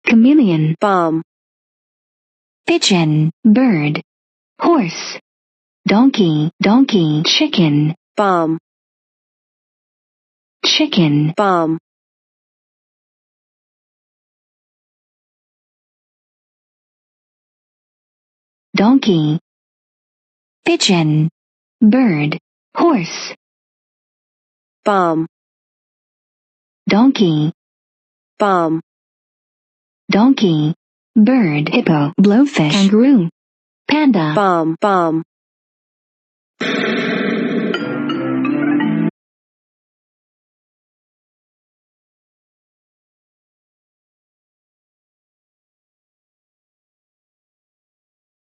chameleon, bomb, pigeon, bird, horse, donkey, donkey, chicken, bomb, chicken, bomb, donkey, pigeon, bird, horse, bomb, donkey, bomb, donkey, bird, hippo, blowfish, kangaroo, panda, bomb, bomb,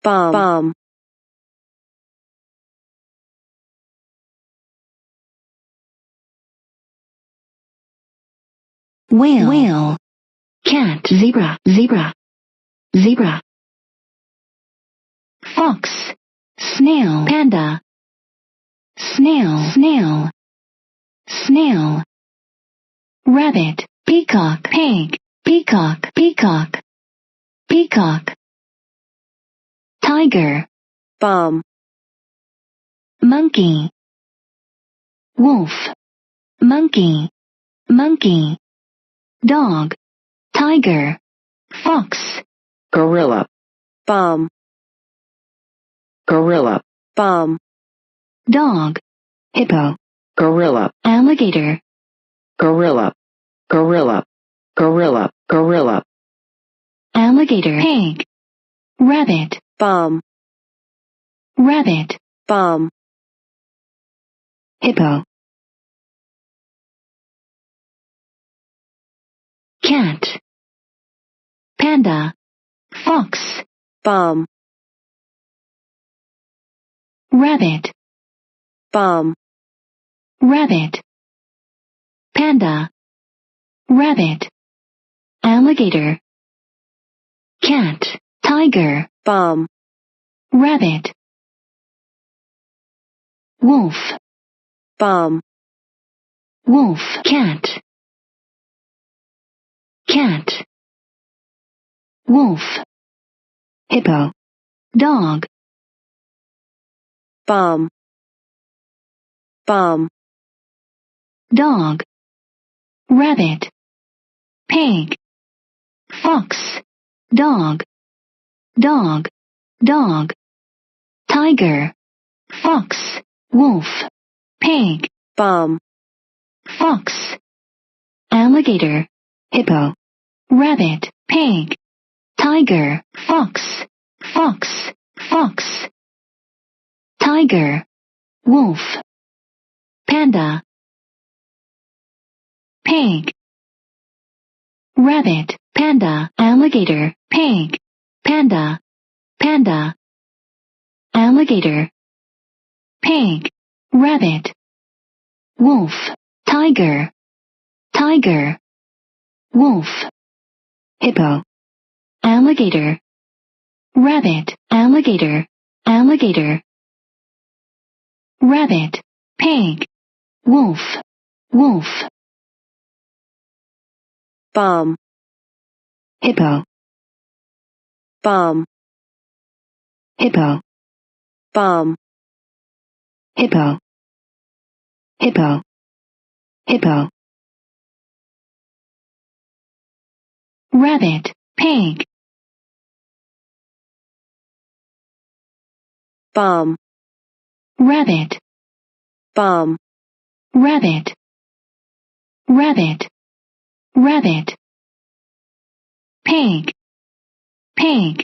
bomb, bomb, whale, whale, cat, zebra, zebra, zebra, fox, snail, panda, snail, snail, snail, rabbit, peacock, pig, peacock, peacock, peacock, tiger, bomb, monkey, wolf, monkey, monkey, dog, tiger, fox, gorilla, bomb, gorilla, bomb, dog, hippo, gorilla, alligator, gorilla, gorilla, gorilla, gorilla, alligator, pig, rabbit, bomb, rabbit, bomb, hippo, cat, panda, fox, bomb, rabbit, bomb, rabbit, panda, rabbit, alligator, cat, tiger, bomb, rabbit, wolf, bomb, wolf, cat, cat, wolf, hippo, dog, bomb, bomb, dog, rabbit, pig, fox, dog, dog, dog, tiger, fox, wolf, pig, bomb, fox, alligator, hippo, rabbit, pig, tiger, fox, fox, fox, tiger, wolf, panda, pig, rabbit, panda, alligator, pig, panda, panda, alligator, pig, rabbit, wolf, tiger, tiger, wolf, hippo, alligator, rabbit, alligator, alligator, rabbit, pig, wolf, wolf, bomb, hippo, bomb, hippo, bomb, hippo, hippo, hippo, rabbit, pig, bomb, rabbit, bomb, rabbit, rabbit, rabbit, pig, pig,